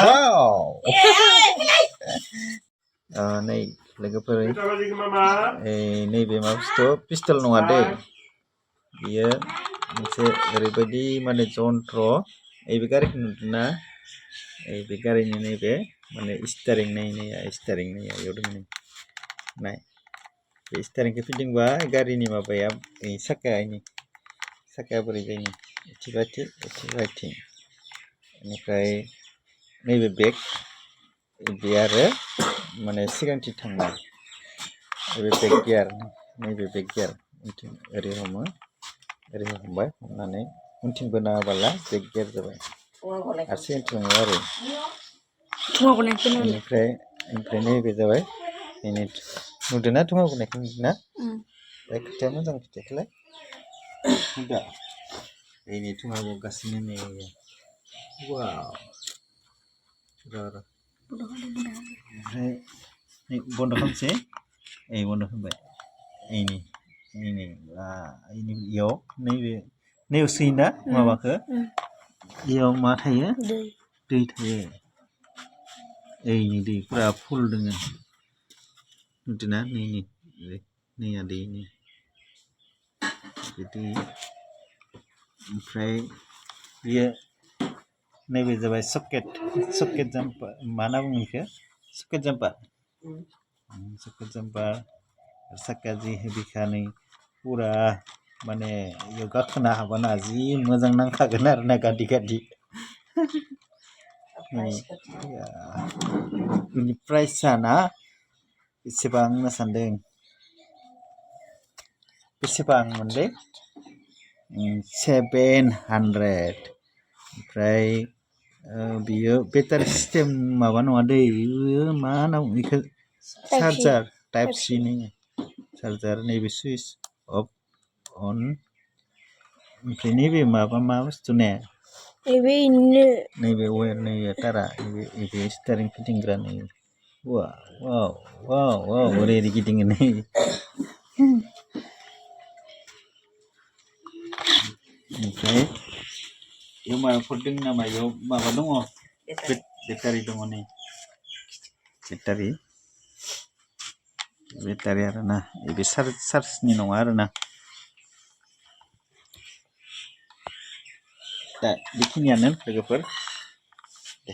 Wow. नै लोगोफोर नैबे मा बुस्थु पिस्तल नङा दै बियो मोनसे ओरैबायदि माने जन्त्र बे गारिखौ नुदोंना बे गारिनि नैबे माने स्टारिं नायनाया इयाव दङ नाय बे स्टारिंखौ फिदिंबा गारिनि माबाया साखाया बोरै जायो इथिं बेनिफ्राय नैबे बेग बे आरो माने सिगांथिं थांनाय नैबे बेक गियार उनथिं ओरै हमबाय हमनानै उनथिं बोना होबोला बेक गियार जाबाय आरो सिगांथिं थाङो आरो बेनिफ्राय नैबे जाबाय नुदोंना धुङा गनायखौ नुदोंना बे खोथाया मोजां खोथायाखौलाय नुदों बेनि धुङा गगासिनो नै वाव ओमफ्राय बन्द' खालामसै बन्द' खालामबाय इयाव नैबे सोयोना माबाखौ इयाव मा थायो दै थायो दै फुरा फुल दोङो नुदोंना नैया दैनि बिदि ओमफ्राय बियो नैबे जाबाय सकेट जाम्पार मा होनना बुङो बेखौ सकेट जाम्पार साखाया जि बिखानै फुरा माने इयाव गाखोनो हाबाना जि मोजां नांखागोन आरो ना गादि बिनि प्राइसआ ना बेसेबां होननो सानदों बेसेबां मोनलै 700 ओमफ्राय बियो बेटारि सिस्टेम माबा नङा दै बियो मा होनना बुङो बेखौ चार्जार टाइप सि चार्जार नैबे सुइस अफ अन ओमफ्राय नैबे माबा मा बुस्थु ने नैबे वेर नैबे तारा नैबे स्टारिं फिदिंग्रा नै वाव ओरै गिदिङो नै ओमफ्राय इयाव माबाफोर दं नामा इयाव माबा दङ बेटारि दङ नै बेटारि आरोना बे चार्जनि नङा आरोना दा बेखिनियानो लोगोफोर दे